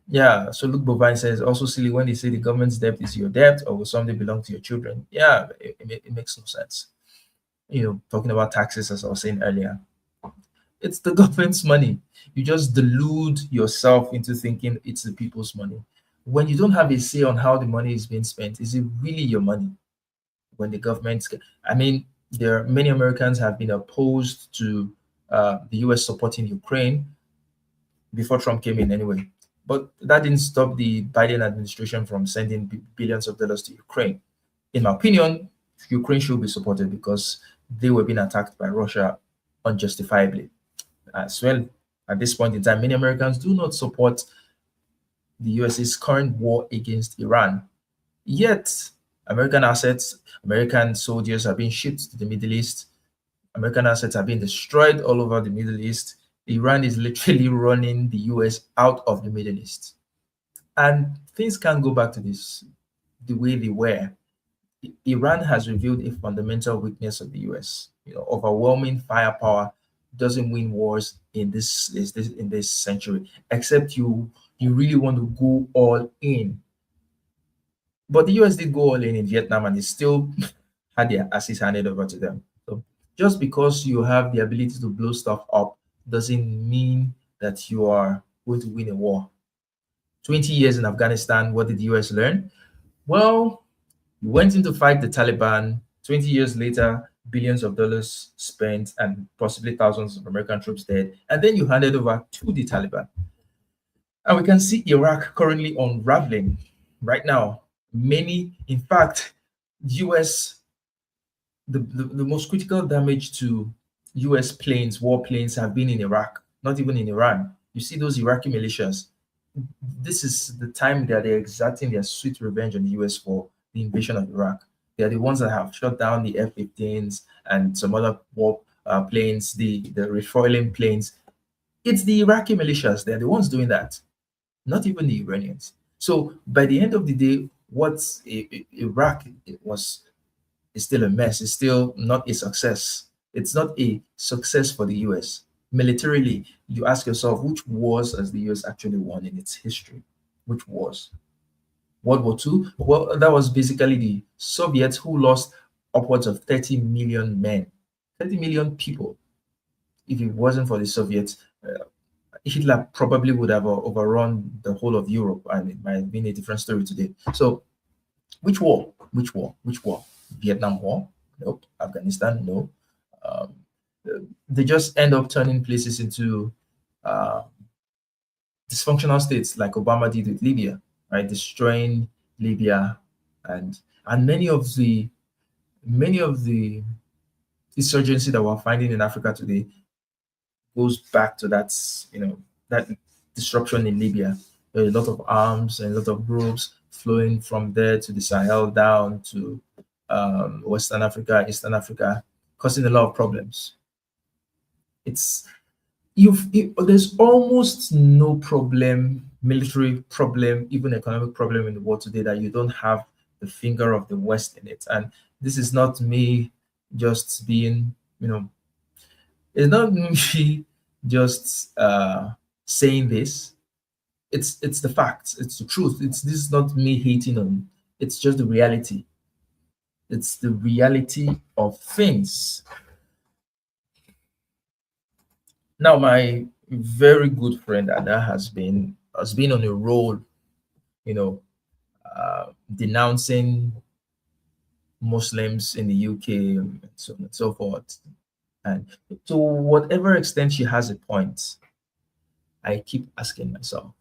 Yeah. So Luke Bovine says, also silly when they say the government's debt is your debt, or will someday belong to your children. Yeah, it makes no sense. Talking about taxes, as I was saying earlier, it's the government's money. You just delude yourself into thinking it's the people's money. When you don't have a say on how the money is being spent, is it really your money? When the government, I mean, there are many Americans have been opposed to the US supporting Ukraine before Trump came in anyway. But that didn't stop the Biden administration from sending billions of dollars to Ukraine. In my opinion, Ukraine should be supported because they were being attacked by Russia unjustifiably. As well, at this point in time, many Americans do not support the US's current war against Iran. Yet, American assets, American soldiers are being shipped to the Middle East. American assets are being destroyed all over the Middle East. Iran is literally running the US out of the Middle East. And things can't go back to the way they were. Iran has revealed a fundamental weakness of the US. Overwhelming firepower doesn't win wars in this century, except you really want to go all in. But the US did go all in Vietnam, and they still had their asses handed over to them. So just because you have the ability to blow stuff up doesn't mean that you are going to win a war. 20 years in Afghanistan, what did the US learn? Well, you went in to fight the Taliban. 20 years later, billions of dollars spent and possibly thousands of American troops dead. And then you handed over to the Taliban. And we can see Iraq currently unraveling right now. In fact, US, the most critical damage to US planes, war planes, have been in Iraq, not even in Iran. You see those Iraqi militias. This is the time that they're exacting their sweet revenge on the US for the invasion of Iraq. They are the ones that have shot down the F-15s and some other war planes, the refueling planes. It's the Iraqi militias. They're the ones doing that, not even the Iranians. So by the end of the day, what's Iraq was is still a mess. It's still not a success. It's not a success for the US. Militarily, you ask yourself, which wars has the US actually won in its history? Which wars? World War II? Well, that was basically the Soviets, who lost upwards of 30 million men, 30 million people. If it wasn't for the Soviets, Hitler probably would have overrun the whole of Europe, and it might have been a different story today. So, which war? Which war? Which war? Vietnam War? Nope. Afghanistan? No. Um, they just end up turning places into uh, dysfunctional states, like Obama did with Libya, right? Destroying Libya, and many of the insurgency that we're finding in Africa today goes back to that disruption in Libya. There are a lot of arms and a lot of groups flowing from there to the Sahel down to Western Africa, Eastern Africa, causing a lot of problems. It's there's almost no problem, military problem, even economic problem in the world today that you don't have the finger of the West in it. And this is not me just being, it's not me just saying this. It's the facts. It's the truth. This is not me hating on. It's just the reality. It's the reality of things. Now, my very good friend Ada has been on a roll, you know, denouncing Muslims in the UK and so on and so forth. And to whatever extent she has a point, I keep asking myself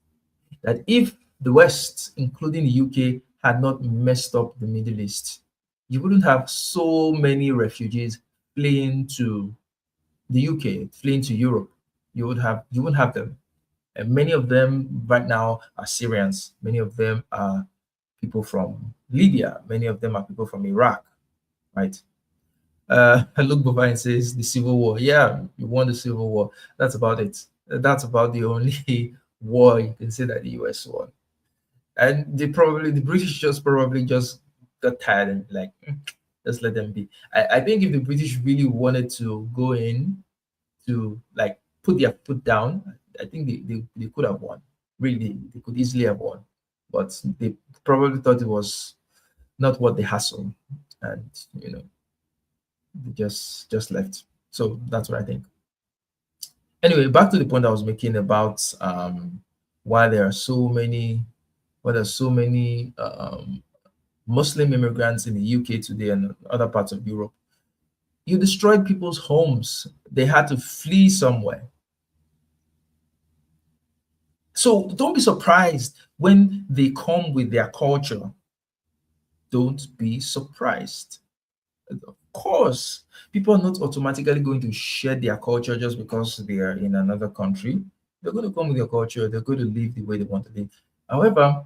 that if the West, including the UK, had not messed up the Middle East, you wouldn't have so many refugees fleeing to the UK, fleeing to Europe. You wouldn't have them. And many of them right now are Syrians. Many of them are people from Libya. Many of them are people from Iraq, right? Look Baba and says the Civil War. Yeah, you won the Civil War. That's about it. That's about the only war you can say that the US won. And the British just probably just got tired and like, just let them be. I think if the British really wanted to go in to like put their foot down, I think they could have won. Really, they could easily have won. But they probably thought it was not what they hustled. And they just left. So that's what I think. Anyway, back to the point I was making about why there are so many Muslim immigrants in the UK today and other parts of Europe. You destroyed people's homes. They had to flee somewhere. So don't be surprised when they come with their culture. Don't be surprised. Of course, people are not automatically going to share their culture just because they are in another country. They're going to come with their culture. They're going to live the way they want to live. However,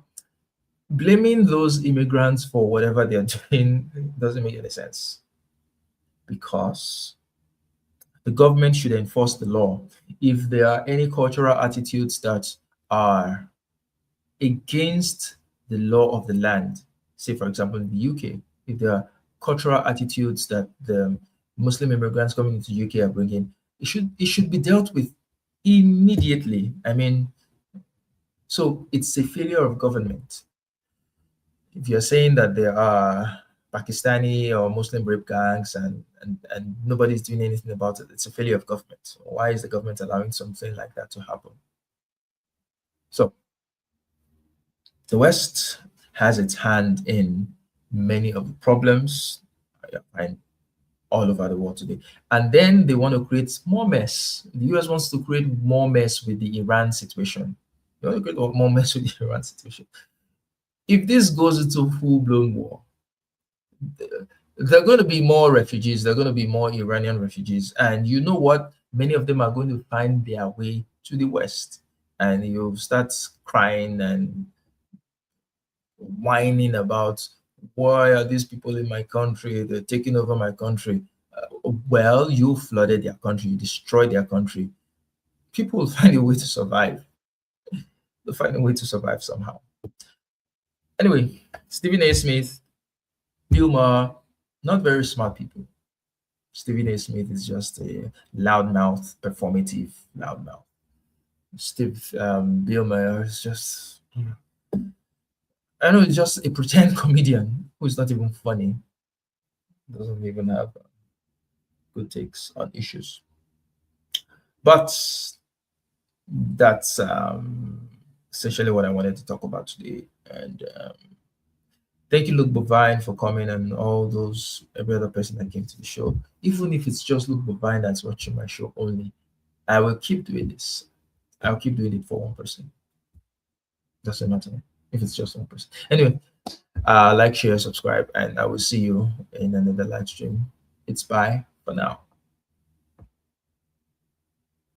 blaming those immigrants for whatever they're doing doesn't make any sense, because the government should enforce the law. If there are any cultural attitudes that are against the law of the land, say for example in the UK, if there are cultural attitudes that the Muslim immigrants coming into UK are bringing, it should be dealt with immediately. I mean, so it's a failure of government. If you're saying that there are Pakistani or Muslim rape gangs and nobody's doing anything about it, it's a failure of government. Why is the government allowing something like that to happen? So the West has its hand in many of the problems and all over the world today. And then they want to create more mess. The US wants to create more mess with the Iran situation. They want to create more mess with the Iran situation. If this goes into full-blown war, There are going to be more refugees. There are going to be more Iranian refugees. And you know what? Many of them are going to find their way to the West. And you'll start crying and whining about why are these people in my country? They're taking over my country. Well, you flooded their country, you destroyed their country. People will find a way to survive. They'll find a way to survive somehow. Anyway, Stephen A. Smith, Bill Maher, not very smart people. Stephen A. Smith is just a loudmouth, performative loudmouth. Bill Maher is just, I know, it's just a pretend comedian who is not even funny, doesn't even have good takes on issues. But that's essentially what I wanted to talk about today. And thank you, Luke Bovine, for coming, and all those every other person that came to the show. Even if it's just Luke Bovine that's watching my show only, I will keep doing this. I'll keep doing it for one person. Doesn't matter if it's just one person. Anyway, like, share, subscribe, and I will see you in another live stream. It's bye for now.